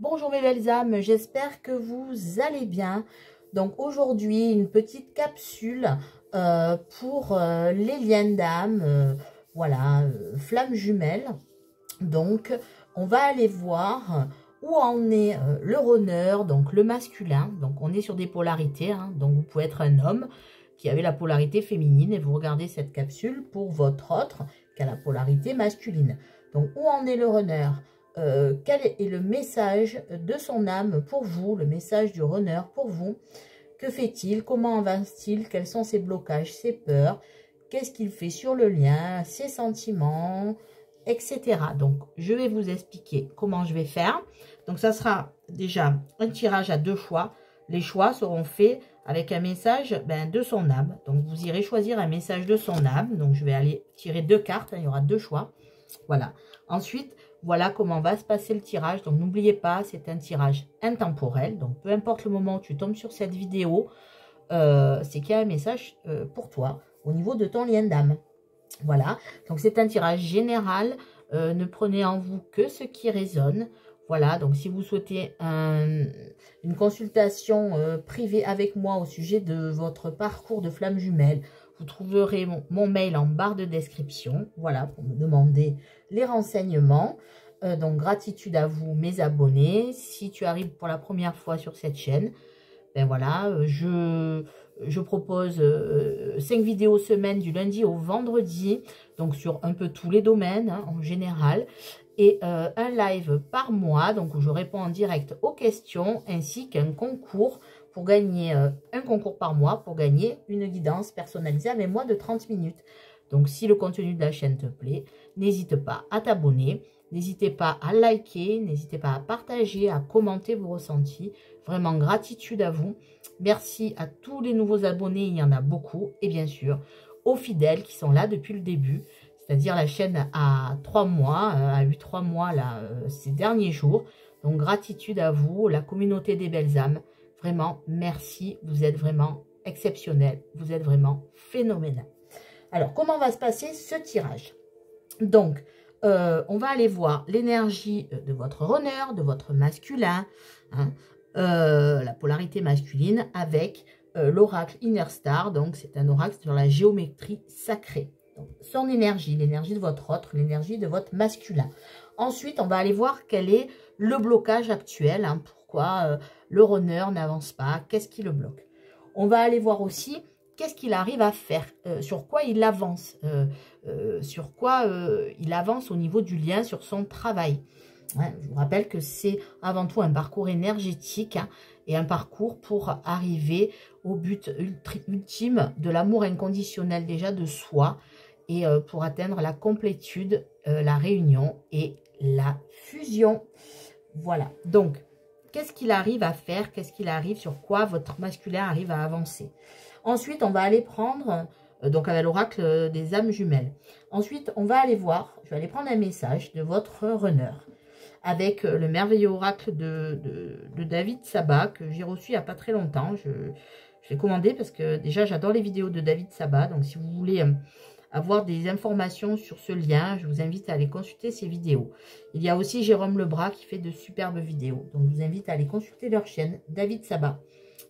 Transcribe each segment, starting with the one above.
Bonjour mes belles âmes, j'espère que vous allez bien. Donc aujourd'hui, une petite capsule pour les liens d'âme, flammes jumelles. Donc on va aller voir où en est le runner, donc le masculin. Donc on est sur des polarités, hein, donc vous pouvez être un homme qui avait la polarité féminine et vous regardez cette capsule pour votre autre qui a la polarité masculine. Donc où en est le runner? Quel est le message de son âme pour vous, le message du runner pour vous? Que fait-il? Comment avance-t-il? Quels sont ses blocages, ses peurs? Qu'est-ce qu'il fait sur le lien, ses sentiments, etc. Donc, je vais vous expliquer comment je vais faire. Donc, ça sera déjà un tirage à 2 choix. Les choix seront faits avec un message de son âme. Donc, vous irez choisir un message de son âme. Donc, je vais aller tirer 2 cartes. Il y aura 2 choix. Voilà. Ensuite, voilà comment va se passer le tirage. Donc, n'oubliez pas, c'est un tirage intemporel. Donc, peu importe le moment où tu tombes sur cette vidéo, c'est qu'il y a un message pour toi au niveau de ton lien d'âme. Voilà. Donc, c'est un tirage général. Ne prenez en vous que ce qui résonne. Voilà. Donc, si vous souhaitez une consultation privée avec moi au sujet de votre parcours de flamme jumelle, vous trouverez mon mail en barre de description. Voilà, pour me demander les renseignements. Donc, gratitude à vous, mes abonnés. Si tu arrives pour la première fois sur cette chaîne, ben voilà, je propose 5 vidéos semaine du lundi au vendredi. Donc, sur un peu tous les domaines, hein, en général. Et un live par mois, donc où je réponds en direct aux questions, ainsi qu'un concours pour gagner, un concours par mois pour gagner une guidance personnalisée avec moi de 30 minutes. Donc, si le contenu de la chaîne te plaît, n'hésite pas à t'abonner, n'hésitez pas à liker, n'hésitez pas à partager, à commenter vos ressentis. Vraiment, gratitude à vous. Merci à tous les nouveaux abonnés, il y en a beaucoup. Et bien sûr, aux fidèles qui sont là depuis le début. C'est-à-dire la chaîne a 3 mois, a eu 3 mois là, ces derniers jours. Donc, gratitude à vous, la communauté des belles âmes. Vraiment, merci. Vous êtes vraiment exceptionnel. Vous êtes vraiment phénoménal. Alors, comment va se passer ce tirage? Donc, on va aller voir l'énergie de votre runner, de votre masculin, hein, la polarité masculine avec l'oracle Inner Star. Donc, c'est un oracle sur la géométrie sacrée. Donc, son énergie, l'énergie de votre autre, l'énergie de votre masculin. Ensuite, on va aller voir quel est le blocage actuel, hein, pourquoi le runner n'avance pas, qu'est-ce qui le bloque. On va aller voir aussi qu'est-ce qu'il arrive à faire, sur quoi il avance, il avance au niveau du lien sur son travail. Hein, je vous rappelle que c'est avant tout un parcours énergétique, hein, et un parcours pour arriver au but ultime de l'amour inconditionnel déjà de soi, et pour atteindre la complétude, la réunion et la fusion. Voilà. Donc, qu'est-ce qu'il arrive à faire? Qu'est-ce qu'il arrive? Sur quoi votre masculin arrive à avancer? Ensuite, on va aller prendre, donc avec l'oracle des âmes jumelles. Ensuite, on va aller voir, je vais aller prendre un message de votre runner avec le merveilleux oracle de David Sabat que j'ai reçu il n'y a pas très longtemps. Je l'ai commandé parce que déjà, j'adore les vidéos de David Sabat. Donc, si vous voulez avoir des informations sur ce lien, je vous invite à aller consulter ses vidéos. Il y a aussi Jérôme Lebras qui fait de superbes vidéos. Donc, je vous invite à aller consulter leur chaîne, David Sabat,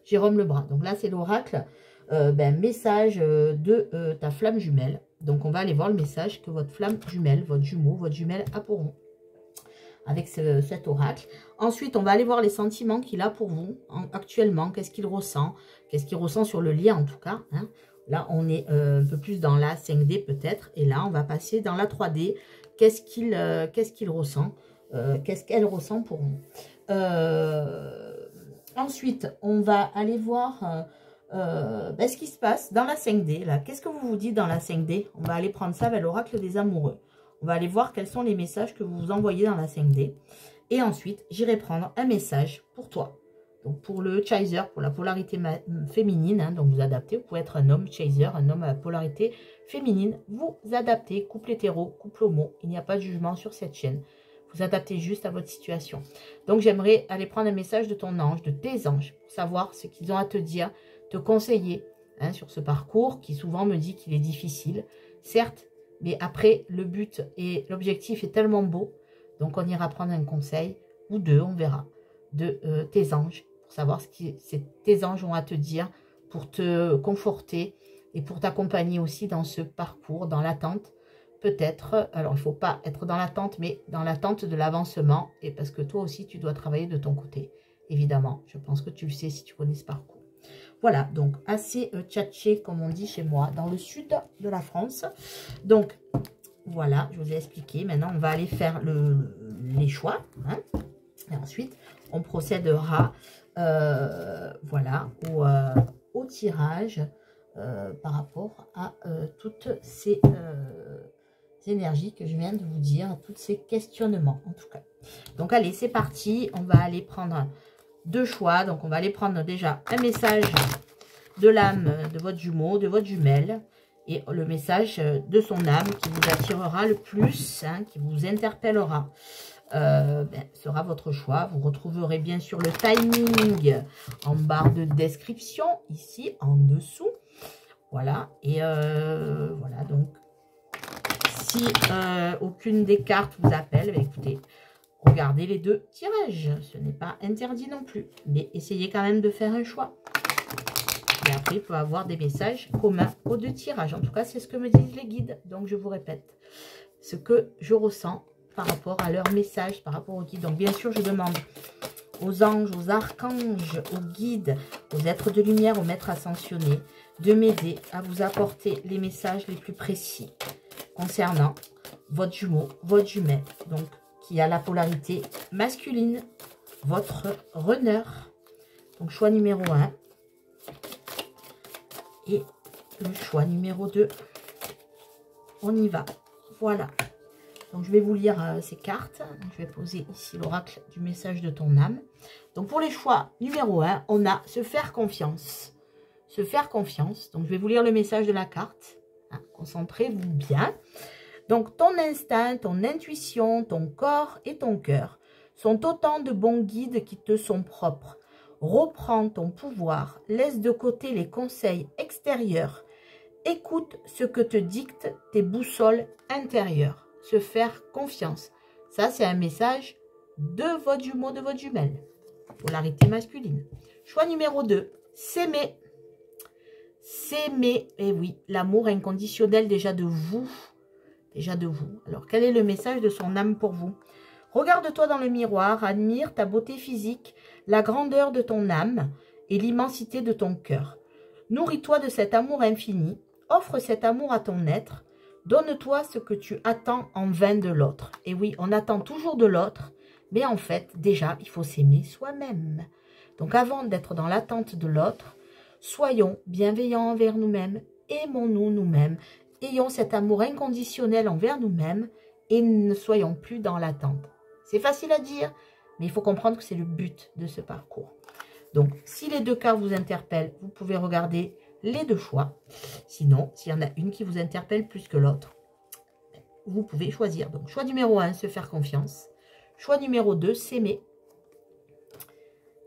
Jérôme Lebras. Donc là, c'est l'oracle, message de ta flamme jumelle. Donc, on va aller voir le message que votre flamme jumelle, votre jumeau, votre jumelle a pour vous avec cet oracle. Ensuite, on va aller voir les sentiments qu'il a pour vous actuellement. Qu'est-ce qu'il ressent? Qu'est-ce qu'il ressent sur le lien en tout cas, hein? Là, on est un peu plus dans la 5D peut-être. Et là, on va passer dans la 3D. Qu'est-ce qu'il ressent? Qu'est-ce qu'elle ressent pour vous? Ensuite, on va aller voir ce qui se passe dans la 5D. Qu'est-ce que vous vous dites dans la 5D? On va aller prendre ça avec l'oracle des amoureux. On va aller voir quels sont les messages que vous envoyez dans la 5D. Et ensuite, j'irai prendre un message pour toi. Donc, pour le chaser, pour la polarité féminine, hein, donc vous adaptez. Vous pouvez être un homme chaser, un homme à la polarité féminine. Vous adaptez, couple hétéro, couple homo. Il n'y a pas de jugement sur cette chaîne. Vous adaptez juste à votre situation. Donc, j'aimerais aller prendre un message de ton ange, de tes anges, pour savoir ce qu'ils ont à te dire, te conseiller, hein, sur ce parcours qui souvent me dit qu'il est difficile. Certes, mais après, le but et l'objectif est tellement beau. Donc, on ira prendre un conseil ou deux, on verra. de tes anges, pour savoir ce que tes anges ont à te dire, pour te conforter et pour t'accompagner aussi dans ce parcours, dans l'attente. Peut-être, alors il ne faut pas être dans l'attente, mais dans l'attente de l'avancement, et parce que toi aussi tu dois travailler de ton côté, évidemment. Je pense que tu le sais si tu connais ce parcours. Voilà, donc assez tchatché, comme on dit chez moi, dans le sud de la France. Donc, voilà, je vous ai expliqué. Maintenant, on va aller faire les choix. Hein, et ensuite, on procédera voilà, au tirage par rapport à toutes ces énergies que je viens de vous dire, tous ces questionnements en tout cas. Donc, allez, c'est parti. On va aller prendre 2 choix. Donc, on va aller prendre déjà un message de l'âme de votre jumeau, de votre jumelle. Et le message de son âme qui vous attirera le plus, hein, qui vous interpellera, sera votre choix. Vous retrouverez bien sûr le timing en barre de description, ici, en dessous. Voilà. Et voilà, donc, si aucune des cartes vous appelle, écoutez, regardez les 2 tirages. Ce n'est pas interdit non plus. Mais essayez quand même de faire un choix. Et après, il peut avoir des messages communs aux 2 tirages. En tout cas, c'est ce que me disent les guides. Donc, je vous répète ce que je ressens par rapport à leurs messages, par rapport aux guides. Donc, bien sûr, je demande aux anges, aux archanges, aux guides, aux êtres de lumière, aux maîtres ascensionnés, de m'aider à vous apporter les messages les plus précis concernant votre jumeau, votre jumelle, donc qui a la polarité masculine, votre runner. Donc, choix numéro 1. Et le choix numéro 2, on y va. Voilà. Donc, je vais vous lire ces cartes. Donc, je vais poser ici l'oracle du message de ton âme. Donc, pour les choix numéro 1, on a se faire confiance. Se faire confiance. Donc, je vais vous lire le message de la carte. Hein, concentrez-vous bien. Donc, ton instinct, ton intuition, ton corps et ton cœur sont autant de bons guides qui te sont propres. Reprends ton pouvoir, laisse de côté les conseils extérieurs. Écoute ce que te dictent tes boussoles intérieures. Se faire confiance. Ça, c'est un message de votre jumeau, de votre jumelle. Polarité masculine. Choix numéro 2. S'aimer. S'aimer. Et oui, l'amour inconditionnel déjà de vous. Déjà de vous. Alors, quel est le message de son âme pour vous? Regarde-toi dans le miroir, admire ta beauté physique, la grandeur de ton âme et l'immensité de ton cœur. Nourris-toi de cet amour infini, offre cet amour à ton être, donne-toi ce que tu attends en vain de l'autre. Et oui, on attend toujours de l'autre, mais en fait, déjà, il faut s'aimer soi-même. Donc avant d'être dans l'attente de l'autre, soyons bienveillants envers nous-mêmes, aimons-nous nous-mêmes, ayons cet amour inconditionnel envers nous-mêmes et ne soyons plus dans l'attente. C'est facile à dire, mais il faut comprendre que c'est le but de ce parcours. Donc, si les 2 cas vous interpellent, vous pouvez regarder les 2 choix. Sinon, s'il y en a une qui vous interpelle plus que l'autre, vous pouvez choisir. Donc, choix numéro 1, se faire confiance. Choix numéro 2, s'aimer.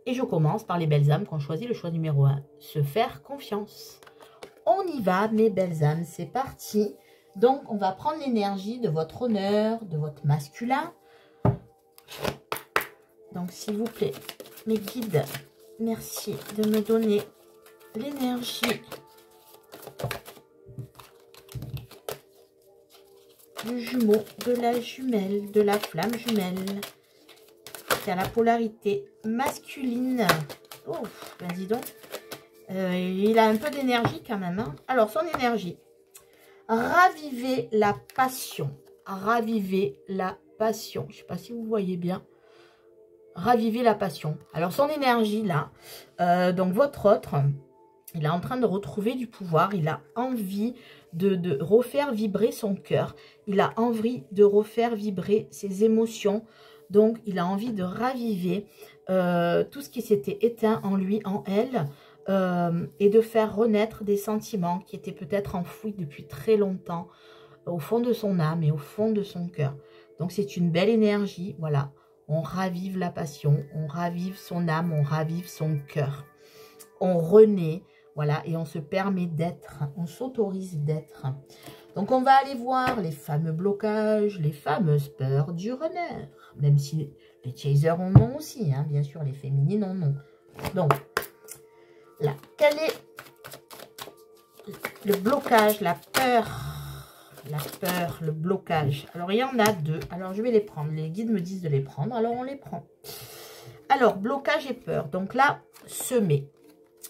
Et je commence par les belles âmes qui ont choisi le choix numéro 1, se faire confiance. On y va, mes belles âmes, c'est parti. Donc, on va prendre l'énergie de votre honneur, de votre masculin. Donc, s'il vous plaît, mes guides, merci de me donner l'énergie du jumeau, de la jumelle, de la flamme jumelle, qui a la polarité masculine. Oh, ben dis donc. Il a un peu d'énergie quand même. Hein. Alors, son énergie. Ravivez la passion. Ravivez la passion. Je ne sais pas si vous voyez bien. Ravivez la passion. Alors, son énergie, là, donc votre autre, il est en train de retrouver du pouvoir. Il a envie de refaire vibrer son cœur. Il a envie de refaire vibrer ses émotions. Donc, il a envie de raviver tout ce qui s'était éteint en lui, en elle, et de faire renaître des sentiments qui étaient peut-être enfouis depuis très longtemps au fond de son âme et au fond de son cœur. Donc, c'est une belle énergie, voilà. On ravive la passion, on ravive son âme, on ravive son cœur. On renaît, voilà, et on se permet d'être, on s'autorise d'être. Donc, on va aller voir les fameux blocages, les fameuses peurs du runner. même si les chasers ont non aussi, hein, bien sûr, les féminines ont non. Donc, là, quel est le blocage, la peur, le blocage? Alors, il y en a deux. Alors, je vais les prendre. Les guides me disent de les prendre, alors on les prend. Alors, blocage et peur. Donc là, semer.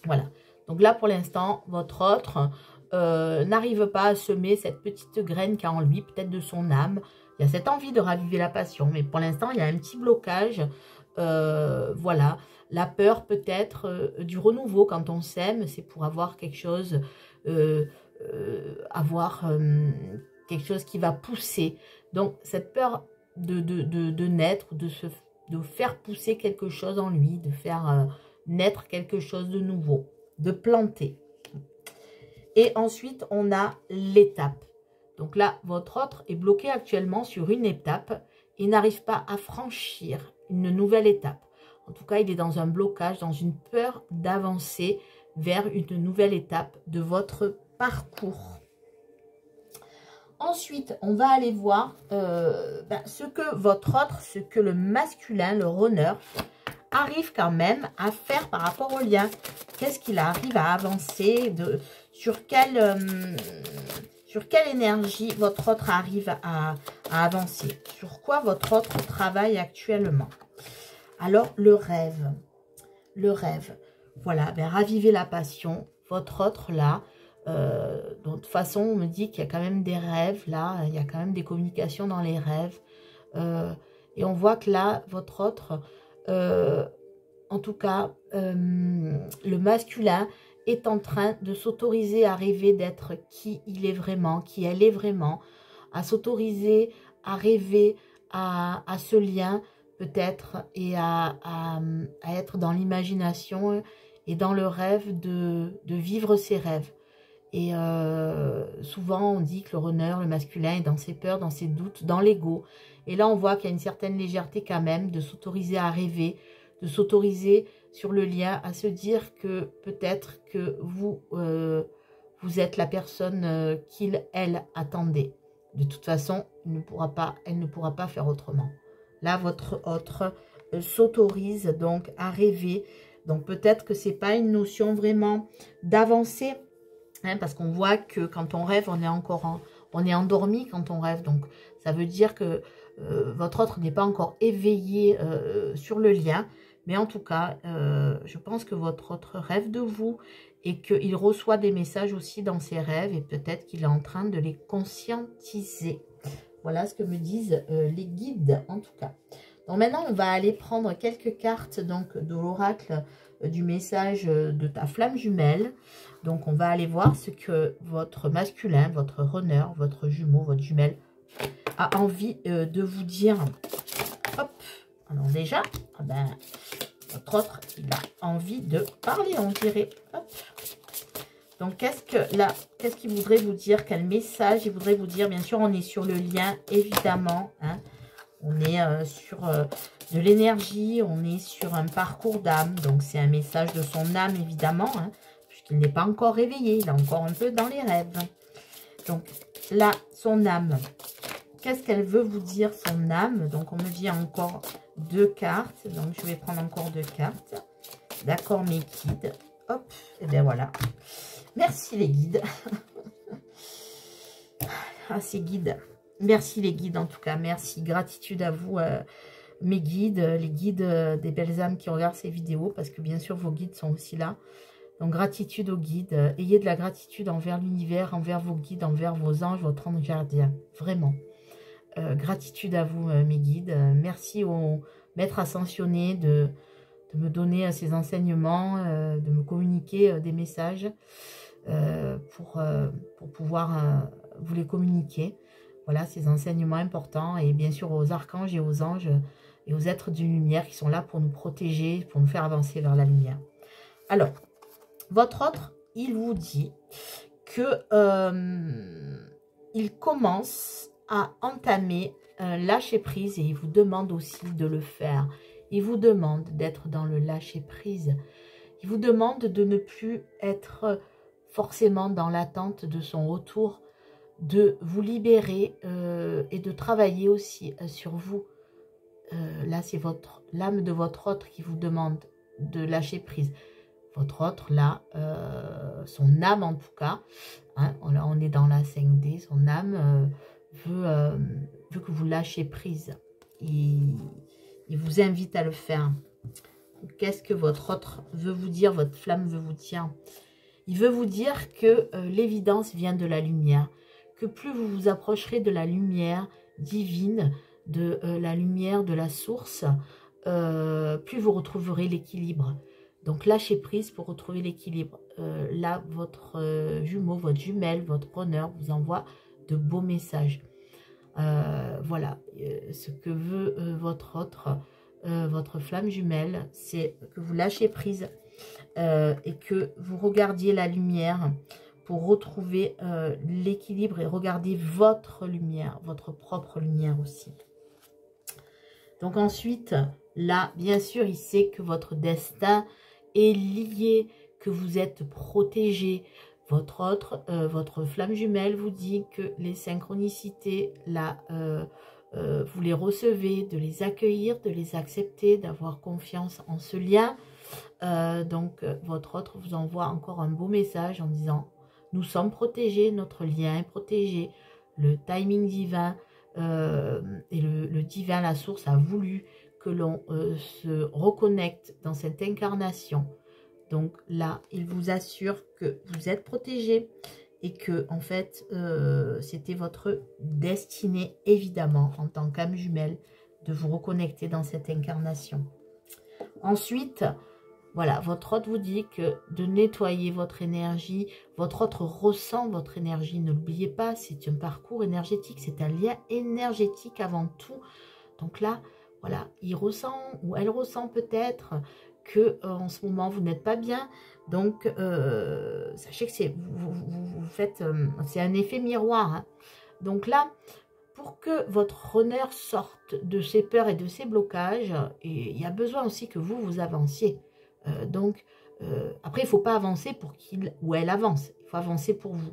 Voilà. Donc là, pour l'instant, votre autre n'arrive pas à semer cette petite graine qu'a en lui, peut-être de son âme. Il y a cette envie de raviver la passion, mais pour l'instant, il y a un petit blocage. Voilà. La peur peut-être du renouveau quand on s'aime, c'est pour avoir quelque chose, quelque chose qui va pousser. Donc, cette peur de naître, de faire pousser quelque chose en lui, de faire naître quelque chose de nouveau, de planter. Et ensuite, on a l'étape. Donc là, votre autre est bloqué actuellement sur une étape. Il n'arrive pas à franchir une nouvelle étape. En tout cas, il est dans un blocage, dans une peur d'avancer vers une nouvelle étape de votre parcours. Ensuite, on va aller voir ce que votre autre, ce que le masculin, le runner, arrive quand même à faire par rapport au lien. Qu'est-ce qu'il arrive à avancer, sur quelle énergie votre autre arrive à avancer, sur quoi votre autre travaille actuellement. Alors, le rêve, voilà, raviver la passion, votre autre là, de toute façon, on me dit qu'il y a quand même des rêves, là, il y a quand même des communications dans les rêves, et on voit que là, votre autre, en tout cas, le masculin est en train de s'autoriser à rêver d'être qui il est vraiment, qui elle est vraiment, à s'autoriser à rêver à ce lien peut-être et à être dans l'imagination et dans le rêve de vivre ses rêves. Et souvent, on dit que le runner, le masculin, est dans ses peurs, dans ses doutes, dans l'ego. Et là, on voit qu'il y a une certaine légèreté quand même de s'autoriser à rêver, de s'autoriser sur le lien, à se dire que peut-être que vous, vous êtes la personne qu'il, elle, attendait. De toute façon, elle ne pourra pas faire autrement. Là, votre autre s'autorise donc à rêver. Donc, peut-être que ce n'est pas une notion vraiment d'avancer. Hein, parce qu'on voit que quand on rêve, on est endormi quand on rêve. Donc, ça veut dire que votre autre n'est pas encore éveillé sur le lien. Mais en tout cas, je pense que votre autre rêve de vous et qu'il reçoit des messages aussi dans ses rêves. Et peut-être qu'il est en train de les conscientiser. Voilà ce que me disent les guides en tout cas. Donc maintenant, on va aller prendre quelques cartes donc, de l'oracle du message de ta flamme jumelle. Donc, on va aller voir ce que votre masculin, votre runner, votre jumeau, votre jumelle a envie de vous dire. Hop. Alors déjà, votre autre, il a envie de parler, on dirait. Hop. Donc, qu'est-ce qu'il voudrait vous dire? Quel message il voudrait vous dire? Bien sûr, on est sur le lien, évidemment. Hein. On est sur de l'énergie, on est sur un parcours d'âme. Donc, c'est un message de son âme, évidemment, hein, puisqu'il n'est pas encore réveillé. Il est encore un peu dans les rêves. Donc, là, son âme. Qu'est-ce qu'elle veut vous dire, son âme? Donc, on me dit encore 2 cartes. Donc, je vais prendre encore 2 cartes. D'accord, mes guides. Hop, et bien voilà. Merci, les guides. Ah, ces guides. Merci les guides en tout cas, merci, gratitude à vous mes guides, les guides des belles âmes qui regardent ces vidéos parce que bien sûr vos guides sont aussi là. Donc gratitude aux guides, ayez de la gratitude envers l'univers, envers vos guides, envers vos anges, votre ange gardien, vraiment. Gratitude à vous mes guides, merci au maître ascensionné de me donner ces enseignements, de me communiquer des messages pour pouvoir vous les communiquer. Voilà, ces enseignements importants et bien sûr aux archanges et aux anges et aux êtres d'une lumière qui sont là pour nous protéger, pour nous faire avancer vers la lumière. Alors, votre autre, il vous dit que il commence à entamer un lâcher-prise et il vous demande aussi de le faire. Il vous demande d'être dans le lâcher-prise. Il vous demande de ne plus être forcément dans l'attente de son retour, de vous libérer et de travailler aussi sur vous. là c'est l'âme de votre autre qui vous demande de lâcher prise. Votre autre, là, son âme en tout cas, hein, là on est dans la 5D, son âme veut que vous lâchiez prise. Il vous invite à le faire. Qu'est-ce que votre autre veut vous dire, votre flamme veut vous dire? Il veut vous dire que l'évidence vient de la lumière, que plus vous vous approcherez de la lumière divine, de la lumière de la source, plus vous retrouverez l'équilibre. Donc lâchez prise pour retrouver l'équilibre. Là, votre jumeau, votre jumelle, votre honneur vous envoie de beaux messages. Voilà, ce que veut votre autre, votre flamme jumelle, c'est que vous lâchez prise et que vous regardiez la lumière pour retrouver l'équilibre et regarder votre lumière, votre propre lumière aussi. Donc ensuite, là, bien sûr, il sait que votre destin est lié, que vous êtes protégé. Votre autre, votre flamme jumelle vous dit que les synchronicités, là, vous les recevez, de les accueillir, de les accepter, d'avoir confiance en ce lien. Donc, votre autre vous envoie encore un beau message en disant « Nous sommes protégés, notre lien est protégé, le timing divin et le divin, la source, a voulu que l'on se reconnecte dans cette incarnation. » Donc là, il vous assure que vous êtes protégé et que, en fait, c'était votre destinée, évidemment, en tant qu'âme jumelle, de vous reconnecter dans cette incarnation. Ensuite, voilà, votre autre vous dit que de nettoyer votre énergie. Votre autre ressent votre énergie, ne l'oubliez pas, c'est un parcours énergétique, c'est un lien énergétique avant tout. Donc là, voilà, il ressent ou elle ressent peut-être que en ce moment vous n'êtes pas bien. Donc sachez que c'est vous faites, c'est un effet miroir. Hein. Donc là, pour que votre honneur sorte de ses peurs et de ses blocages, et il y a besoin aussi que vous avanciez. Après, il ne faut pas avancer pour qu'il ou elle avance. Il faut avancer pour vous.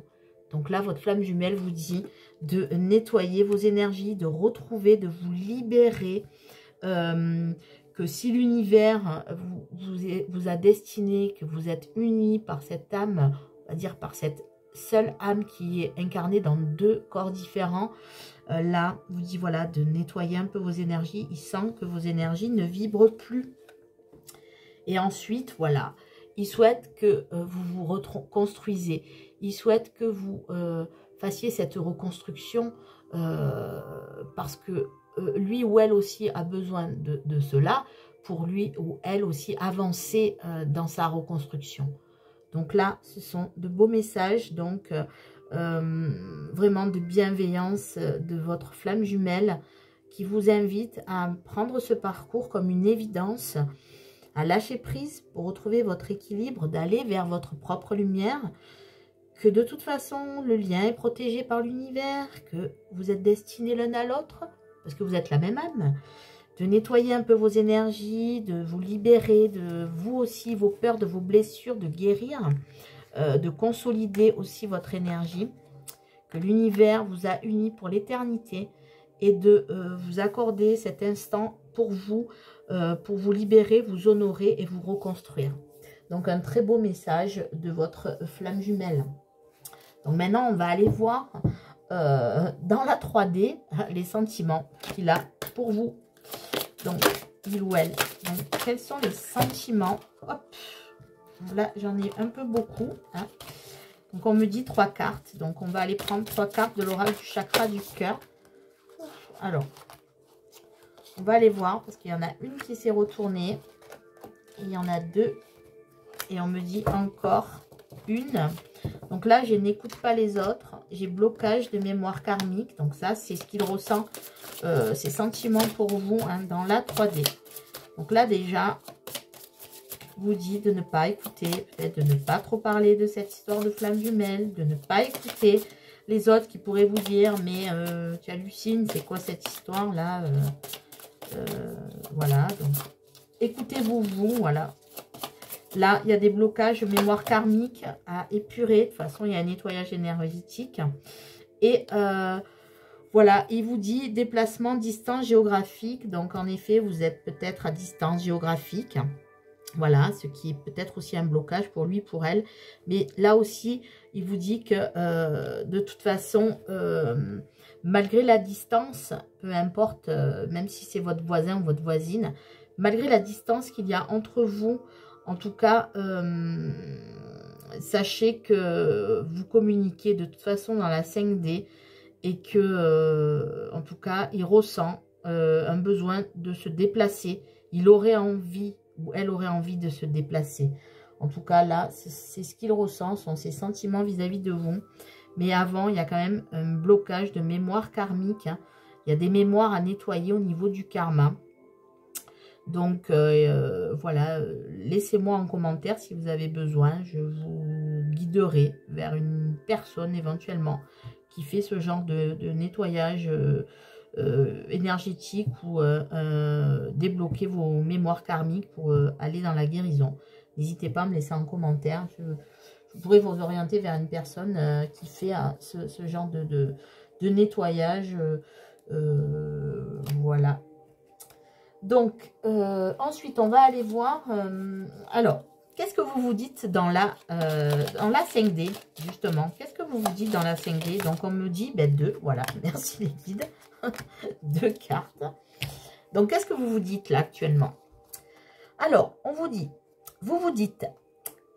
Donc là, votre flamme jumelle vous dit de nettoyer vos énergies, de retrouver, de vous libérer. Que si l'univers vous a destiné, que vous êtes unis par cette âme, on va dire par cette seule âme qui est incarnée dans deux corps différents, là, vous dit voilà, de nettoyer un peu vos énergies. Il sent que vos énergies ne vibrent plus. Et ensuite, voilà, il souhaite que vous vous reconstruisez. Il souhaite que vous fassiez cette reconstruction parce que lui ou elle aussi a besoin de cela pour lui ou elle aussi avancer dans sa reconstruction. Donc là, ce sont de beaux messages, donc vraiment de bienveillance de votre flamme jumelle qui vous invite à prendre ce parcours comme une évidence, à lâcher prise pour retrouver votre équilibre, d'aller vers votre propre lumière, que de toute façon, le lien est protégé par l'univers, que vous êtes destinés l'un à l'autre, parce que vous êtes la même âme, de nettoyer un peu vos énergies, de vous libérer de vous aussi, vos peurs, de vos blessures, de guérir, de consolider aussi votre énergie, que l'univers vous a unis pour l'éternité et de vous accorder cet instant pour vous libérer, vous honorer et vous reconstruire. Donc un très beau message de votre flamme jumelle. Donc maintenant, on va aller voir dans la 3D les sentiments qu'il a pour vous. Donc, il ou elle. Donc, quels sont les sentiments? Hop. Là, j'en ai un peu beaucoup. Hein. Donc, on me dit 3 cartes. Donc, on va aller prendre 3 cartes de l'oracle du chakra du cœur. Alors, on va aller voir parce qu'il y en a une qui s'est retournée. Et il y en a 2. Et on me dit encore une. Donc là, je n'écoute pas les autres. J'ai blocage de mémoire karmique. Donc ça, c'est ce qu'il ressent, ces sentiments pour vous hein, dans la 3D. Donc là, déjà, vous dit de ne pas écouter, peut-être de ne pas trop parler de cette histoire de flamme jumelle, de ne pas écouter les autres qui pourraient vous dire, mais tu hallucines, c'est quoi cette histoire-là voilà, donc écoutez-vous, voilà. Là, il y a des blocages de mémoire karmique à épurer. De toute façon, il y a un nettoyage énergétique. Et Voilà, il vous dit déplacement, distance géographique. Donc, en effet, vous êtes peut-être à distance géographique. Voilà, ce qui est peut-être aussi un blocage pour lui, pour elle. Mais là aussi, il vous dit que de toute façon, malgré la distance, peu importe, même si c'est votre voisin ou votre voisine, malgré la distance qu'il y a entre vous, en tout cas, sachez que vous communiquez de toute façon dans la 5D et que, en tout cas, il ressent un besoin de se déplacer. Il aurait envie, ou elle aurait envie de se déplacer. En tout cas, là, c'est ce qu'il ressent, sont ses sentiments vis-à-vis de vous. Mais avant, il y a quand même un blocage de mémoire karmique. Hein. Il y a des mémoires à nettoyer au niveau du karma. Donc, voilà, laissez-moi en commentaire si vous avez besoin. Je vous guiderai vers une personne éventuellement qui fait ce genre de nettoyage énergétique ou débloquer vos mémoires karmiques pour aller dans la guérison. N'hésitez pas à me laisser en commentaire. Je pourrais vous orienter vers une personne qui fait ce genre de nettoyage. Voilà. Donc, ensuite, on va aller voir... alors, qu'est-ce que vous vous dites dans la 5D, justement? Qu'est-ce que vous vous dites dans la 5D? Donc, on me dit, ben, 2, voilà, merci les guides. 2 cartes. Donc, qu'est-ce que vous vous dites là, actuellement? Alors, on vous dit, vous vous dites,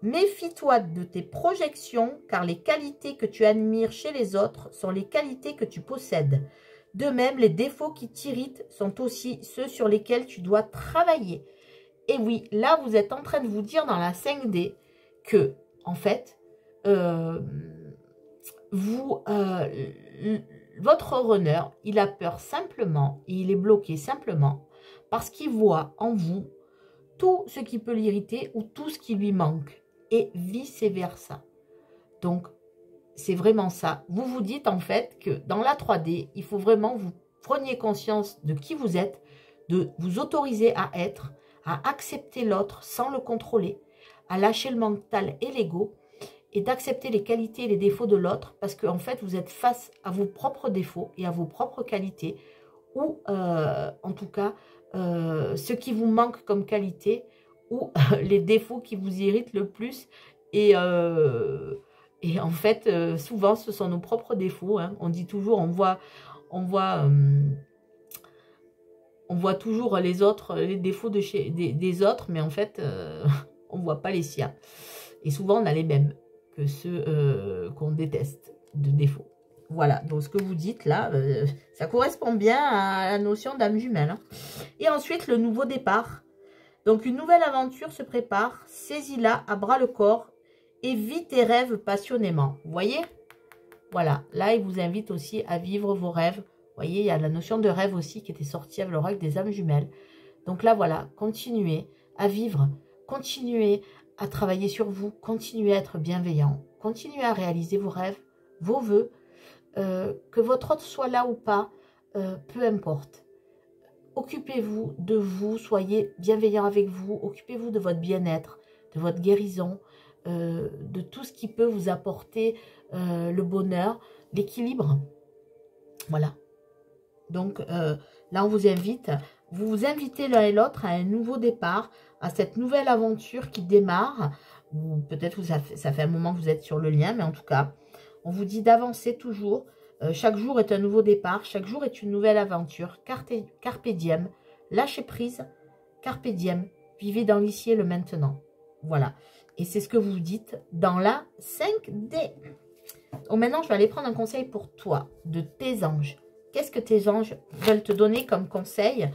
méfie-toi de tes projections, car les qualités que tu admires chez les autres sont les qualités que tu possèdes. De même, les défauts qui t'irritent sont aussi ceux sur lesquels tu dois travailler. Et oui, là, vous êtes en train de vous dire dans la 5D que, en fait, votre runner, il a peur simplement, et il est bloqué simplement, parce qu'il voit en vous tout ce qui peut l'irriter ou tout ce qui lui manque, et vice-versa. Donc, c'est vraiment ça. Vous vous dites en fait que dans la 3D, il faut vraiment que vous preniez conscience de qui vous êtes, de vous autoriser à être, à accepter l'autre sans le contrôler, à lâcher le mental et l'ego et d'accepter les qualités et les défauts de l'autre parce qu'en fait, vous êtes face à vos propres défauts et à vos propres qualités ou en tout cas, ce qui vous manque comme qualité ou les défauts qui vous irritent le plus et en fait, souvent, ce sont nos propres défauts. Hein. On dit toujours, on voit toujours les autres, les défauts des autres, mais en fait, on ne voit pas les siens. Et souvent, on a les mêmes que ceux qu'on déteste de défauts. Voilà, donc ce que vous dites là, ça correspond bien à la notion d'âme jumelle. Hein. Et ensuite, le nouveau départ. Donc, une nouvelle aventure se prépare. Saisis-la à bras le corps et vis tes rêves passionnément. Vous voyez? Voilà, là, il vous invite aussi à vivre vos rêves. Vous voyez, il y a la notion de rêve aussi qui était sortie avec l'oracle des âmes jumelles. Donc là, voilà, continuez à vivre, continuez à travailler sur vous, continuez à être bienveillant, continuez à réaliser vos rêves, vos vœux, que votre autre soit là ou pas, peu importe. Occupez-vous de vous, soyez bienveillant avec vous, occupez-vous de votre bien-être, de votre guérison, de tout ce qui peut vous apporter le bonheur, l'équilibre. Voilà. Donc là, on vous invite, vous vous invitez l'un et l'autre à un nouveau départ, à cette nouvelle aventure qui démarre, ou peut-être que ça fait un moment que vous êtes sur le lien, mais en tout cas, on vous dit d'avancer toujours. Chaque jour est un nouveau départ, chaque jour est une nouvelle aventure. Carpe diem, lâchez prise, carpe diem, vivez dans l'ici et le maintenant. Voilà. Et c'est ce que vous dites dans la 5D. Donc maintenant, je vais aller prendre un conseil pour toi, de tes anges. Qu'est-ce que tes anges veulent te donner comme conseil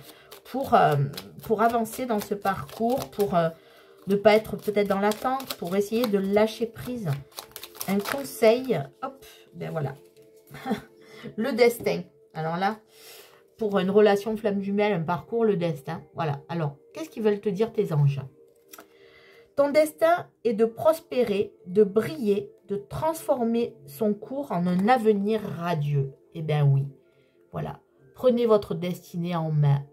pour avancer dans ce parcours, pour ne pas être peut-être dans l'attente, pour essayer de lâcher prise? Un conseil, hop, ben voilà. Le destin. Alors là, pour une relation flamme jumelle, un parcours, le destin. Voilà. Alors, qu'est-ce qu'ils veulent te dire tes anges? Ton destin est de prospérer, de briller, de transformer son cours en un avenir radieux. Eh bien oui. Voilà. Prenez votre destinée en main.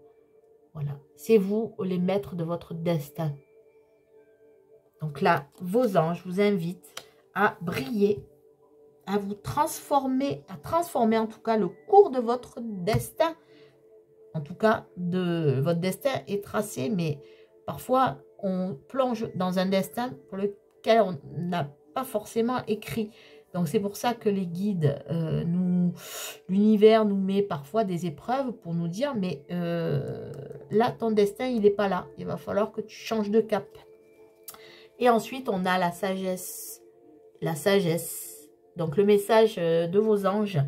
Voilà. C'est vous les maîtres de votre destin. Donc là, vos anges vous invitent à briller, à vous transformer, à transformer en tout cas le cours de votre destin. En tout cas, votre destin est tracé, mais parfois on plonge dans un destin pour lequel on n'a pas forcément écrit. Donc c'est pour ça que les guides, l'univers nous met parfois des épreuves pour nous dire, mais là ton destin il n'est pas là, il va falloir que tu changes de cap. Et ensuite on a la sagesse. La sagesse. Donc le message de vos anges.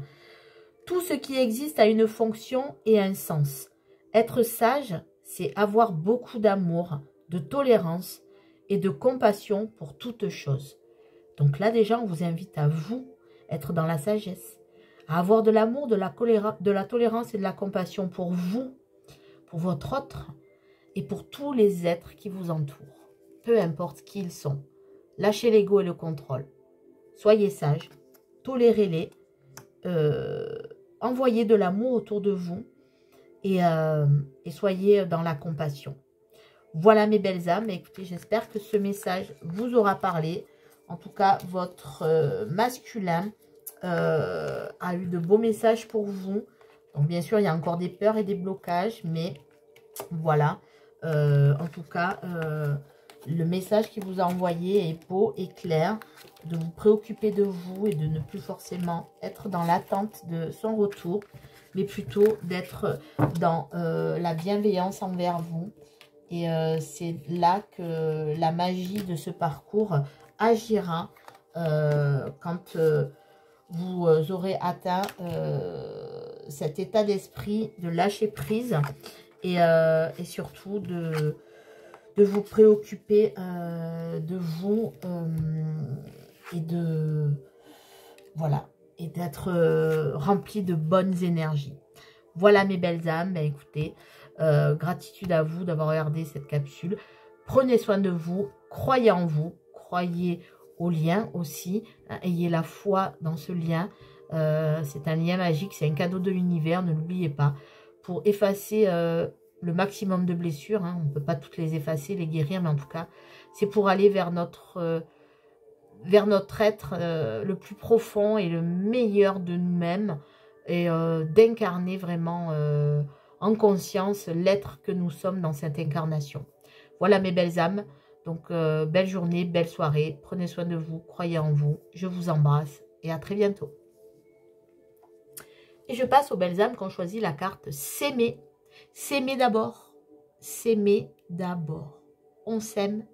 Tout ce qui existe a une fonction et un sens. Être sage, c'est avoir beaucoup d'amour, de tolérance et de compassion pour toute chose. Donc là déjà, on vous invite à vous être dans la sagesse, à avoir de l'amour, de la tolérance et de la compassion pour vous, pour votre autre et pour tous les êtres qui vous entourent. Peu importe qui ils sont. Lâchez l'ego et le contrôle. Soyez sages, tolérez-les, envoyez de l'amour autour de vous et soyez dans la compassion. Voilà mes belles âmes. Écoutez, j'espère que ce message vous aura parlé. En tout cas, votre masculin a eu de beaux messages pour vous. Donc bien sûr, il y a encore des peurs et des blocages, mais voilà. En tout cas, le message qu'il vous a envoyé est beau et clair, de vous préoccuper de vous et de ne plus forcément être dans l'attente de son retour, mais plutôt d'être dans la bienveillance envers vous. Et c'est là que la magie de ce parcours agira quand vous aurez atteint cet état d'esprit de lâcher prise et surtout de vous préoccuper de vous et de voilà, et d'être rempli de bonnes énergies. Voilà mes belles âmes. Ben, écoutez, gratitude à vous d'avoir regardé cette capsule. Prenez soin de vous, croyez en vous, croyez au lien aussi, hein, ayez la foi dans ce lien. C'est un lien magique, c'est un cadeau de l'univers, ne l'oubliez pas, pour effacer le maximum de blessures, hein. On ne peut pas toutes les effacer, les guérir, mais en tout cas, c'est pour aller vers notre être le plus profond et le meilleur de nous-mêmes, et d'incarner vraiment en conscience l'être que nous sommes dans cette incarnation. Voilà mes belles âmes. Donc, belle journée, belle soirée. Prenez soin de vous, croyez en vous. Je vous embrasse et à très bientôt. Et je passe aux belles âmes qui ont choisi la carte s'aimer. S'aimer d'abord. S'aimer d'abord. On s'aime.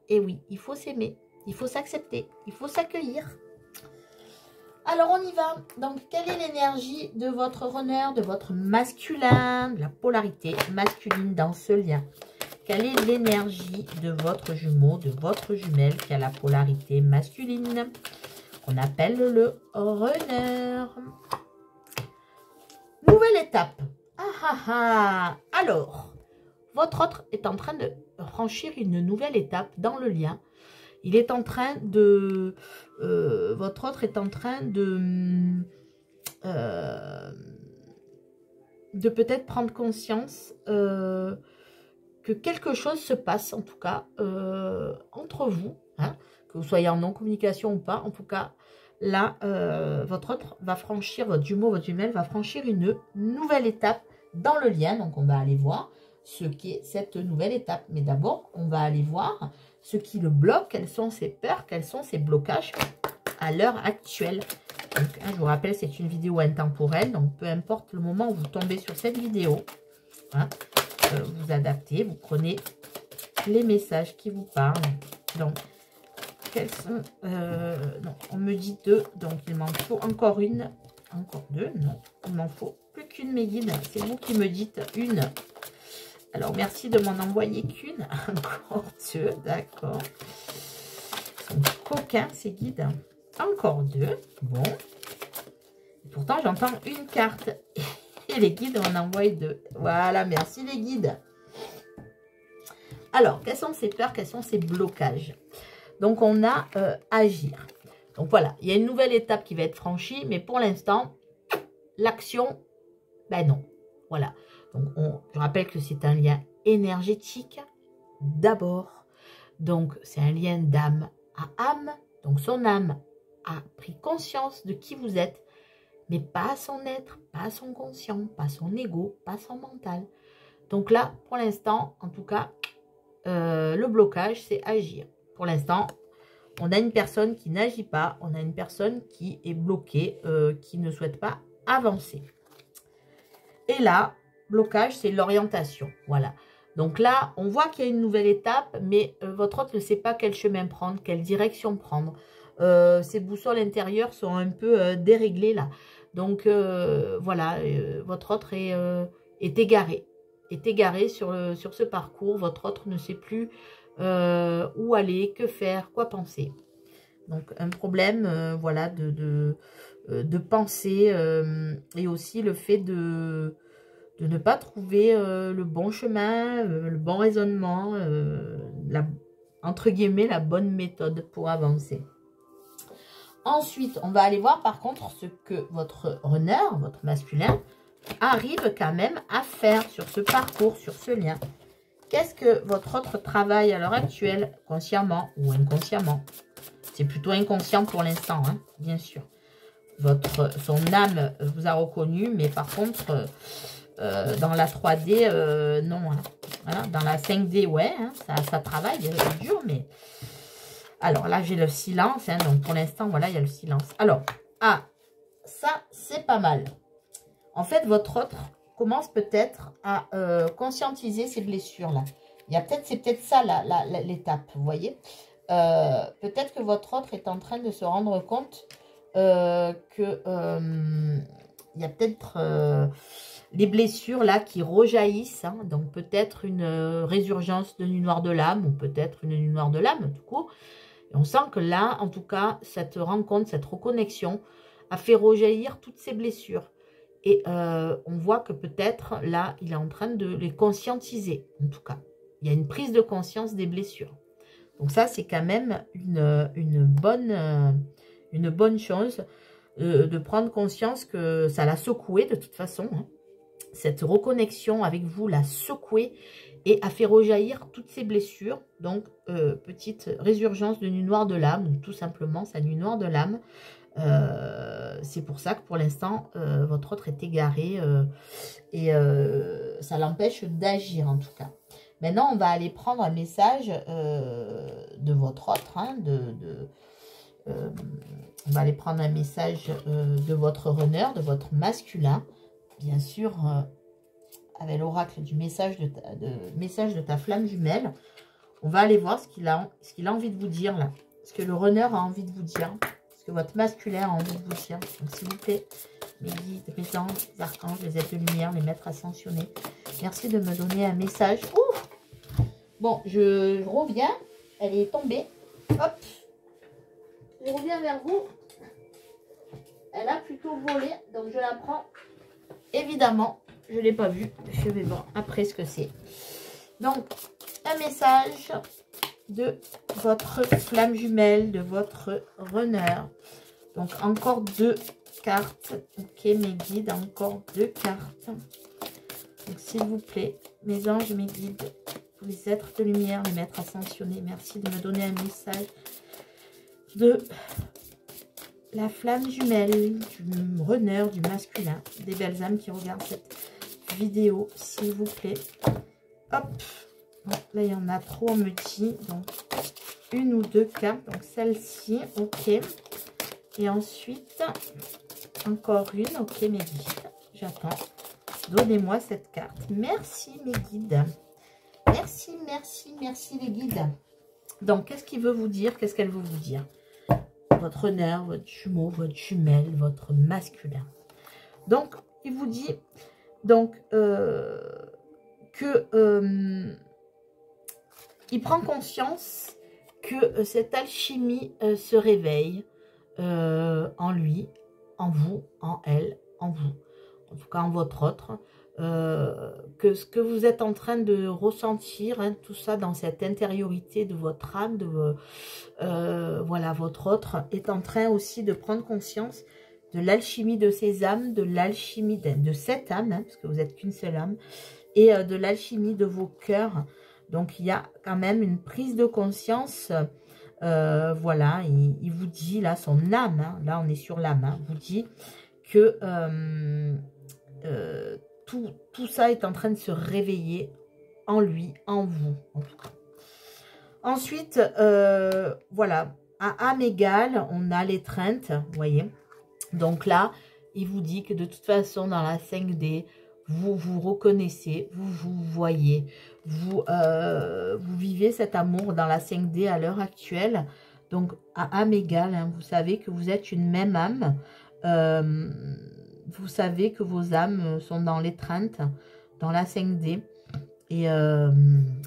Et oui, il faut s'aimer. Il faut s'accepter. Il faut s'accueillir. Alors, on y va. Donc, quelle est l'énergie de votre runner, de votre masculin, de la polarité masculine dans ce lien? Quelle est l'énergie de votre jumeau, de votre jumelle qui a la polarité masculine? On appelle le runner. Nouvelle étape. Alors, votre autre est en train de franchir une nouvelle étape dans le lien. Il est en train de... votre autre est en train de peut-être prendre conscience que quelque chose se passe, en tout cas, entre vous, hein, que vous soyez en non-communication ou pas. En tout cas, là, votre autre va franchir, votre jumeau, votre jumelle va franchir une nouvelle étape dans le lien. Donc, on va aller voir ce qu'est cette nouvelle étape. Mais d'abord, on va aller voir ce qui le bloque, quelles sont ses peurs, quels sont ses blocages à l'heure actuelle. Donc, hein, je vous rappelle, c'est une vidéo intemporelle. Donc, peu importe le moment où vous tombez sur cette vidéo, hein, vous adaptez, vous prenez les messages qui vous parlent. Donc, quels sont... non, on me dit 2, donc il m'en faut encore une. Encore 2, non, il m'en faut plus qu'une, mes guides. C'est vous qui me dites une. Alors, merci de m'en envoyer qu'une. Encore 2, d'accord. Ils sont coquins, ces guides. Encore 2, bon. Et pourtant, j'entends une carte. Et les guides m'en envoient 2. Voilà, merci les guides. Alors, quelles sont ces peurs, quels sont ces blocages? Donc, on a agir. Donc, voilà, il y a une nouvelle étape qui va être franchie, mais pour l'instant, l'action, ben non. Voilà. Donc, je rappelle que c'est un lien énergétique d'abord. Donc, c'est un lien d'âme à âme. Donc, son âme a pris conscience de qui vous êtes, mais pas son être, pas son conscient, pas son ego, pas son mental. Donc là, pour l'instant, en tout cas, le blocage, c'est agir. Pour l'instant, on a une personne qui n'agit pas, on a une personne qui est bloquée, qui ne souhaite pas avancer. Et là, blocage, c'est l'orientation. Voilà. Donc là, on voit qu'il y a une nouvelle étape, mais votre hôte ne sait pas quel chemin prendre, quelle direction prendre. Ses boussoles intérieures sont un peu déréglées là. Donc voilà, votre autre est égaré. Est égaré sur ce parcours. Votre autre ne sait plus où aller, que faire, quoi penser. Donc un problème voilà, de penser et aussi le fait de ne pas trouver le bon chemin, le bon raisonnement, entre guillemets, la bonne méthode pour avancer. Ensuite, on va aller voir par contre ce que votre runner, votre masculin, arrive quand même à faire sur ce parcours, sur ce lien. Qu'est-ce que votre autre travaille à l'heure actuelle, consciemment ou inconsciemment? C'est plutôt inconscient pour l'instant, hein, bien sûr. Son âme vous a reconnu, mais par contre, dans la 3D, non. Hein. Voilà, dans la 5D, ouais, hein, ça travaille, c'est dur, mais... Alors là, j'ai le silence, hein, donc pour l'instant, voilà, il y a le silence. Alors, ça, c'est pas mal. En fait, votre autre commence peut-être à conscientiser ses blessures, là. C'est peut-être ça, l'étape, vous voyez. Peut-être que votre autre est en train de se rendre compte que il y a peut-être les blessures là qui rejaillissent, hein, donc peut-être une résurgence de nuit noire de l'âme ou peut-être une nuit noire de l'âme tout court. Et on sent que là, en tout cas, cette rencontre, cette reconnexion a fait rejaillir toutes ces blessures. Et on voit que peut-être là, il est en train de les conscientiser, en tout cas. Il y a une prise de conscience des blessures. Donc ça, c'est quand même une bonne chose de prendre conscience que ça l'a secoué de toute façon. Hein. Cette reconnexion avec vous l'a secoué et a fait rejaillir toutes ces blessures. Donc, petite résurgence de nuit noire de l'âme, ou tout simplement sa nuit noire de l'âme. C'est pour ça que pour l'instant, votre autre est égaré et ça l'empêche d'agir en tout cas. Maintenant, on va aller prendre un message de votre autre, hein, on va aller prendre un message de votre runner, de votre masculin, bien sûr, avec l'oracle du message de ta flamme jumelle. On va aller voir ce qu'il a envie de vous dire là, ce que le runner a envie de vous dire, ce que votre masculin a envie de vous dire. Donc, s'il vous plaît, mes guides, mes anges, les archanges, les êtres de lumière, les maîtres ascensionnés, merci de me donner un message. Ouh, bon, je reviens. Elle est tombée. Hop. Je reviens vers vous. Elle a plutôt volé, donc je la prends. Évidemment, je ne l'ai pas vue. Je vais voir après ce que c'est. Donc, un message de votre flamme jumelle, de votre runner. Donc, encore 2 cartes. Ok, mes guides, encore 2 cartes. Donc, s'il vous plaît, mes anges, mes guides, les êtres de lumière, les maîtres ascensionnés, merci de me donner un message de la flamme jumelle, du runner, du masculin, des belles âmes qui regardent cette vidéo, s'il vous plaît. Hop, bon, là il y en a trop, on me dit, donc 1 ou 2 cartes, donc celle-ci, ok. Et ensuite, encore une, ok mes guides, j'attends. Donnez-moi cette carte. Merci mes guides. Merci, merci, merci les guides. Donc, qu'est-ce qu'il veut vous dire? Qu'est-ce qu'elle veut vous dire? Votre runner, votre jumeau, votre jumelle, votre masculin. Donc, il vous dit donc il prend conscience que cette alchimie se réveille en lui, en vous, en elle, en vous. En tout cas, en votre autre. Que ce que vous êtes en train de ressentir, hein, tout ça dans cette intériorité de votre âme, voilà, votre autre est en train aussi de prendre conscience de l'alchimie de ces âmes, de l'alchimie de cette âme, hein, parce que vous n'êtes qu'une seule âme, et de l'alchimie de vos cœurs. Donc, il y a quand même une prise de conscience Voilà, il vous dit, là, son âme, hein, là, on est sur l'âme, hein, vous dit que tout ça est en train de se réveiller en lui, en vous, en tout cas. Ensuite, voilà, à âme égale, on a l'étreinte, vous voyez. Donc là, il vous dit que de toute façon, dans la 5D, vous vous reconnaissez, vous vous voyez, vous vivez cet amour dans la 5D à l'heure actuelle. Donc, à âme égale, hein, vous savez que vous êtes une même âme. Vous savez que vos âmes sont dans l'étreinte, dans la 5D. Et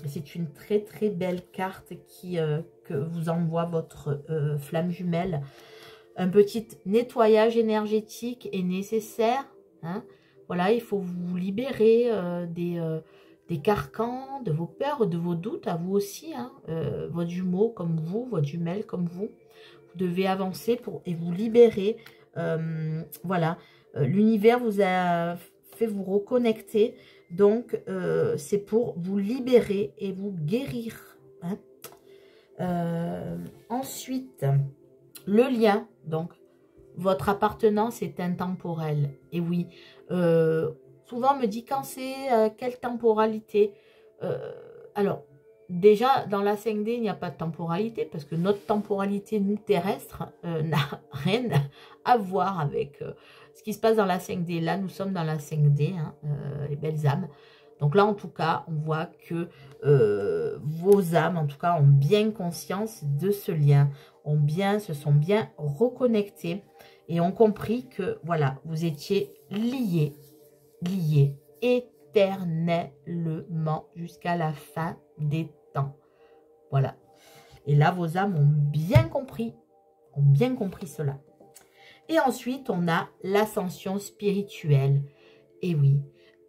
c'est une très très belle carte que vous envoie votre flamme jumelle. Un petit nettoyage énergétique est nécessaire. Hein. Voilà, il faut vous libérer des carcans, de vos peurs, de vos doutes, à vous aussi. Hein. Votre jumeau comme vous, votre jumelle comme vous. Vous devez avancer et vous libérer. Voilà, l'univers vous a fait vous reconnecter. Donc, c'est pour vous libérer et vous guérir. Hein. Ensuite, le lien. Donc, votre appartenance est intemporelle. Et oui, souvent on me dit quand c'est, quelle temporalité. Alors, déjà, dans la 5D, il n'y a pas de temporalité parce que notre temporalité, nous, terrestres, n'a rien à voir avec ce qui se passe dans la 5D. Là, nous sommes dans la 5D, hein, les belles âmes. Donc là, en tout cas, on voit que vos âmes, en tout cas, ont bien conscience de ce lien, se sont bien reconnectés et ont compris que, voilà, vous étiez liés éternellement jusqu'à la fin des temps. Voilà. Et là, vos âmes ont bien compris cela. Et ensuite, on a l'ascension spirituelle. Et oui,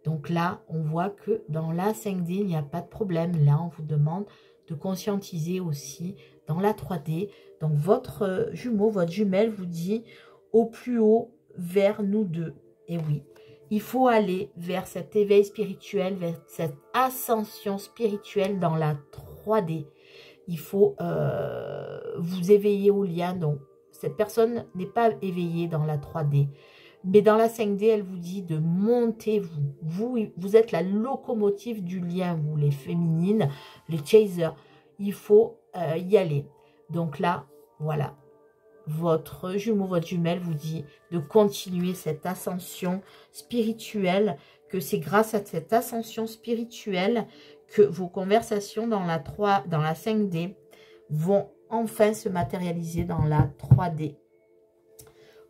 donc là, on voit que dans la 5D, il n'y a pas de problème. Là, on vous demande de conscientiser aussi dans la 3D. Donc, votre jumeau, votre jumelle vous dit au plus haut vers nous deux. Et oui, il faut aller vers cet éveil spirituel, vers cette ascension spirituelle dans la 3D. Il faut vous éveiller au lien. Donc, cette personne n'est pas éveillée dans la 3D. Mais dans la 5D, elle vous dit de monter vous. Vous êtes la locomotive du lien, vous, les féminines, les chasers. Il faut y aller. Donc là, voilà. Votre jumeau, votre jumelle vous dit de continuer cette ascension spirituelle, que c'est grâce à cette ascension spirituelle que vos conversations dans la 5D vont enfin se matérialiser dans la 3D.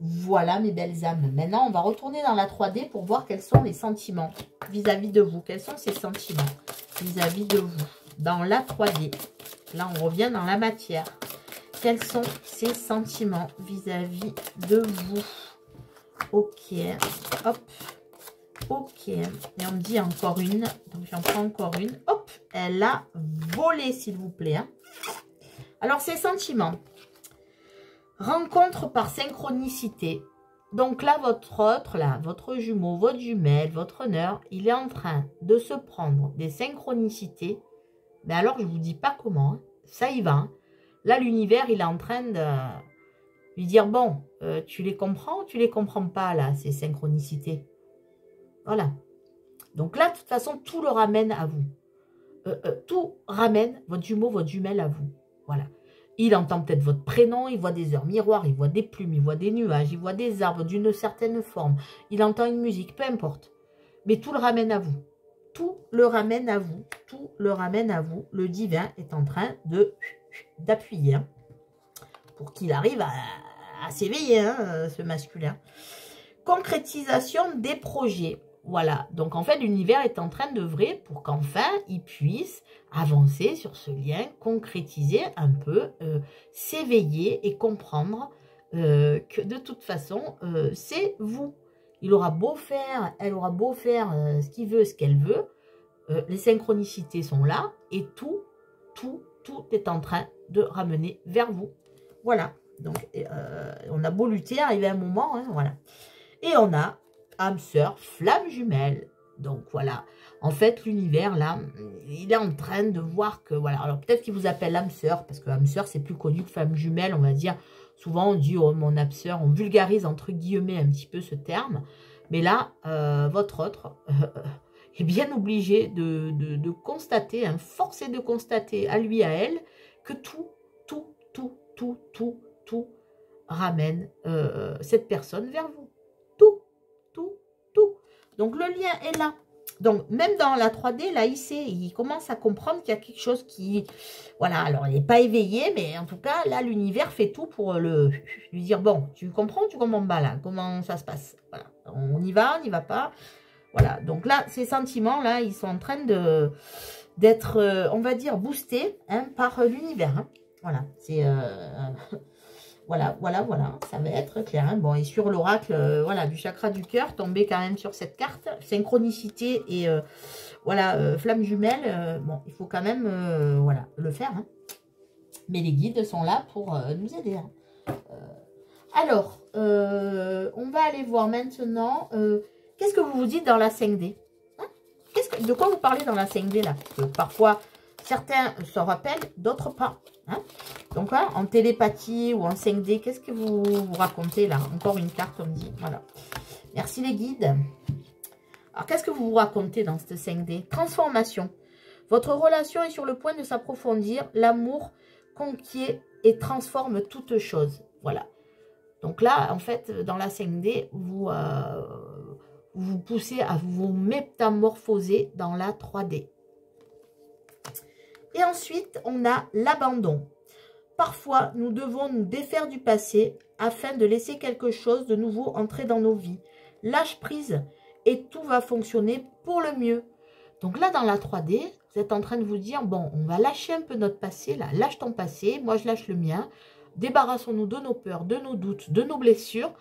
Voilà mes belles âmes. Maintenant, on va retourner dans la 3D pour voir quels sont les sentiments vis-à-vis de vous. Quels sont ces sentiments vis-à-vis de vous dans la 3D. Là, on revient dans la matière. Quels sont ces sentiments vis-à-vis de vous? Ok, hop, ok. Et on me dit encore une, donc j'en prends encore une. Hop, elle a volé, s'il vous plaît. Hein. Alors, ces sentiments. Rencontre par synchronicité. Donc là, votre jumeau, votre jumelle, votre honneur, il est en train de se prendre des synchronicités. Mais alors, je ne vous dis pas comment. Hein. Ça y va. Hein. Là, l'univers, il est en train de lui dire, bon, tu les comprends ou tu les comprends pas, là, ces synchronicités? Voilà. Donc là, de toute façon, tout le ramène à vous. Tout ramène votre jumeau, votre jumelle à vous. Voilà. Il entend peut-être votre prénom, il voit des heures miroirs, il voit des plumes, il voit des nuages, il voit des arbres d'une certaine forme. Il entend une musique, peu importe. Mais tout le ramène à vous. Tout le ramène à vous. Tout le ramène à vous. Le divin est en train d'appuyer hein, pour qu'il arrive à s'éveiller, hein, ce masculin. Concrétisation des projets. Voilà, donc en fait l'univers est en train d'œuvrer pour qu'enfin il puisse avancer sur ce lien, concrétiser un peu, s'éveiller et comprendre que de toute façon c'est vous. Il aura beau faire, elle aura beau faire ce qu'il veut, ce qu'elle veut, les synchronicités sont là et tout est en train de ramener vers vous. Voilà, donc on a beau lutter, arriver à un moment, hein, voilà. Et on a âme sœur, flamme jumelle. Donc voilà, en fait l'univers là, il est en train de voir que voilà, alors peut-être qu'il vous appelle âme sœur, parce que âme sœur c'est plus connu que femme jumelle, on va dire. Souvent on dit oh mon âme sœur, on vulgarise entre guillemets un petit peu ce terme, mais là votre autre est bien obligé de constater, hein, forcé de constater à lui, à elle, que tout ramène cette personne vers vous. Tout. Donc, le lien est là. Donc, même dans la 3D, là, il commence à comprendre qu'il y a quelque chose qui... Voilà, alors, il n'est pas éveillé, mais en tout cas, là, l'univers fait tout pour lui dire, bon, tu comprends pas, là, comment ça se passe. Voilà, on y va pas. Voilà, donc là, ces sentiments, là, ils sont en train d'être, on va dire, boostés hein, par l'univers. Hein. Voilà, c'est... Voilà, ça va être clair. Hein. Bon, et sur l'oracle, voilà, du chakra du cœur, tombé quand même sur cette carte, synchronicité et voilà, flamme jumelle, bon, il faut quand même, voilà, le faire. Hein. Mais les guides sont là pour nous aider. Hein. Alors, on va aller voir maintenant, qu'est-ce que vous vous dites dans la 5D hein. De quoi vous parlez dans la 5D là? Parce que parfois, certains s'en rappellent, d'autres pas. Hein. Donc là, en télépathie ou en 5D, qu'est-ce que vous racontez là? Encore une carte, on me dit. Voilà. Merci les guides. Alors, qu'est-ce que vous vous racontez dans cette 5D? Transformation. Votre relation est sur le point de s'approfondir. L'amour conquiert et transforme toute chose. Voilà. Donc là, en fait, dans la 5D, vous vous poussez à vous métamorphoser dans la 3D. Et ensuite, on a l'abandon. Parfois, nous devons nous défaire du passé afin de laisser quelque chose de nouveau entrer dans nos vies. Lâche prise et tout va fonctionner pour le mieux. Donc là, dans la 3D, vous êtes en train de vous dire, bon, on va lâcher un peu notre passé. Là, lâche ton passé, moi je lâche le mien. Débarrassons-nous de nos peurs, de nos doutes, de nos blessures.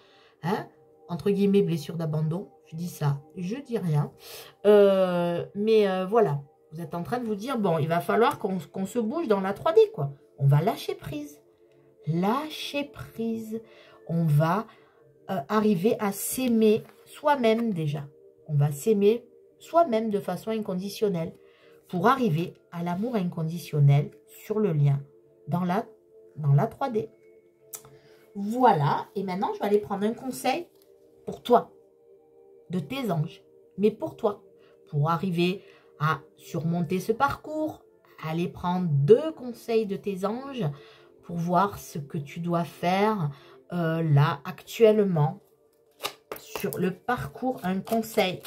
Hein, entre guillemets, blessures d'abandon. Je dis ça, je dis rien. Mais voilà. Vous êtes en train de vous dire, bon, il va falloir qu'on se bouge dans la 3D, quoi. On va lâcher prise. Lâcher prise. On va arriver à s'aimer soi-même déjà. On va s'aimer soi-même de façon inconditionnelle pour arriver à l'amour inconditionnel sur le lien dans la 3D. Voilà. Et maintenant, je vais aller prendre un conseil pour toi, de tes anges. Mais pour toi, pour arriver à surmonter ce parcours, aller prendre 2 conseils de tes anges pour voir ce que tu dois faire là actuellement sur le parcours. Un conseil,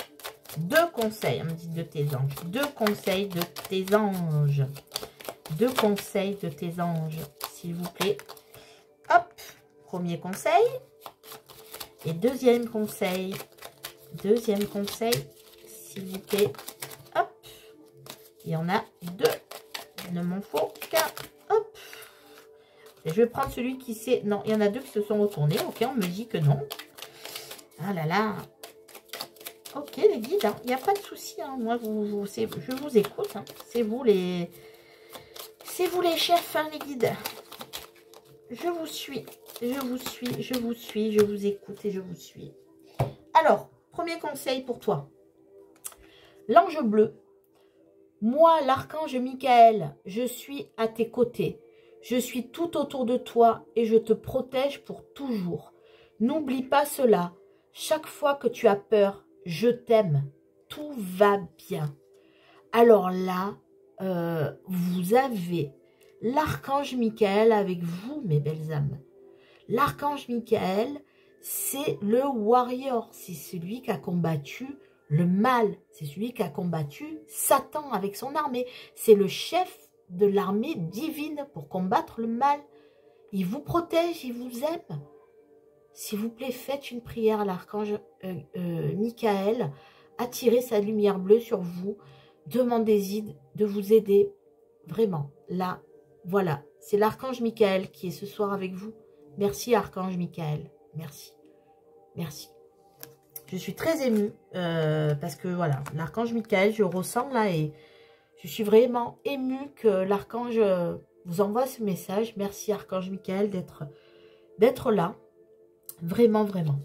2 conseils, on me dit de tes anges, 2 conseils de tes anges, 2 conseils de tes anges, s'il vous plaît. Hop, premier conseil et deuxième conseil, s'il vous plaît. Il y en a 2. Il ne m'en faut qu'un. Hop. Et je vais prendre celui qui s'est... Non, il y en a 2 qui se sont retournés. Ok, on me dit que non. Ah là là. Ok, les guides, hein. Il n'y a pas de souci. Hein. Moi, je vous écoute. Hein. C'est vous les chefs, hein, les guides. Je vous suis. Je vous écoute et je vous suis. Alors, premier conseil pour toi. L'ange bleu. Moi, l'archange Michael, je suis à tes côtés. Je suis tout autour de toi et je te protège pour toujours. N'oublie pas cela. Chaque fois que tu as peur, je t'aime. Tout va bien. Alors là, vous avez l'archange Michael avec vous, mes belles âmes. L'archange Michael, c'est le warrior. C'est celui qui a combattu le mal, c'est celui qui a combattu Satan avec son armée. C'est le chef de l'armée divine pour combattre le mal. Il vous protège, il vous aime. S'il vous plaît, faites une prière à l'archange Michael. Attirez sa lumière bleue sur vous. Demandez-y de vous aider. Vraiment, là, voilà. C'est l'archange Michael qui est ce soir avec vous. Merci, archange Michael. Merci. Merci. Je suis très émue parce que voilà, l'archange Michael, je ressens là et je suis vraiment émue que l'archange vous envoie ce message. Merci archange Michael d'être là. Vraiment, vraiment.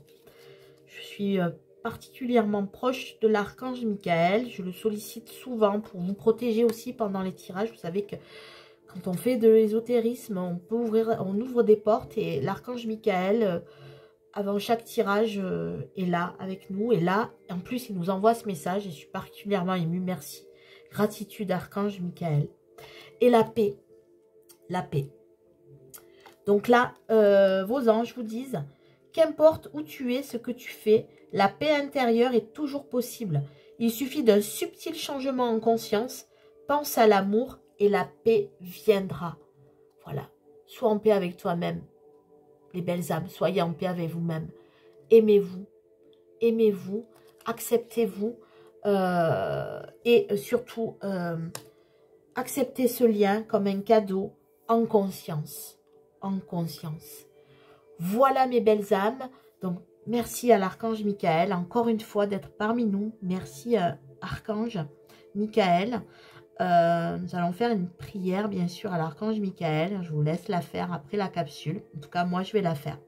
Je suis particulièrement proche de l'archange Michael. Je le sollicite souvent pour vous protéger aussi pendant les tirages. Vous savez que quand on fait de l'ésotérisme, on ouvre des portes et l'archange Michael, avant chaque tirage, est là avec nous. Et là, en plus, il nous envoie ce message. Et je suis particulièrement émue. Merci. Gratitude, archange Michael. Et la paix. La paix. Donc là, vos anges vous disent, qu'importe où tu es, ce que tu fais, la paix intérieure est toujours possible. Il suffit d'un subtil changement en conscience. Pense à l'amour et la paix viendra. Voilà. Sois en paix avec toi-même. Les belles âmes, soyez en paix avec vous-même. Aimez-vous. Aimez-vous. Acceptez-vous. Et surtout, acceptez ce lien comme un cadeau en conscience. En conscience. Voilà mes belles âmes. Donc, merci à l'archange Michael, encore une fois, d'être parmi nous. Merci, archange Michael. Nous allons faire une prière, bien sûr, à l'archange Michael. Je vous laisse la faire après la capsule. En tout cas, moi, je vais la faire.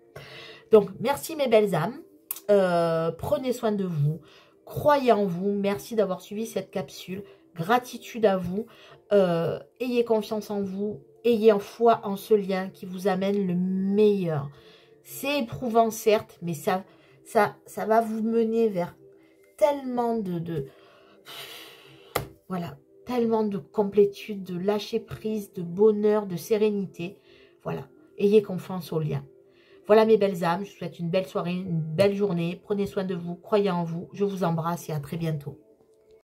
Donc, merci mes belles âmes. Prenez soin de vous. Croyez en vous. Merci d'avoir suivi cette capsule. Gratitude à vous. Ayez confiance en vous. Ayez foi en ce lien qui vous amène le meilleur. C'est éprouvant, certes, mais ça va vous mener vers tellement voilà, tellement de complétude, de lâcher prise, de bonheur, de sérénité. Voilà, ayez confiance au lien. Voilà mes belles âmes, je vous souhaite une belle soirée, une belle journée. Prenez soin de vous, croyez en vous. Je vous embrasse et à très bientôt.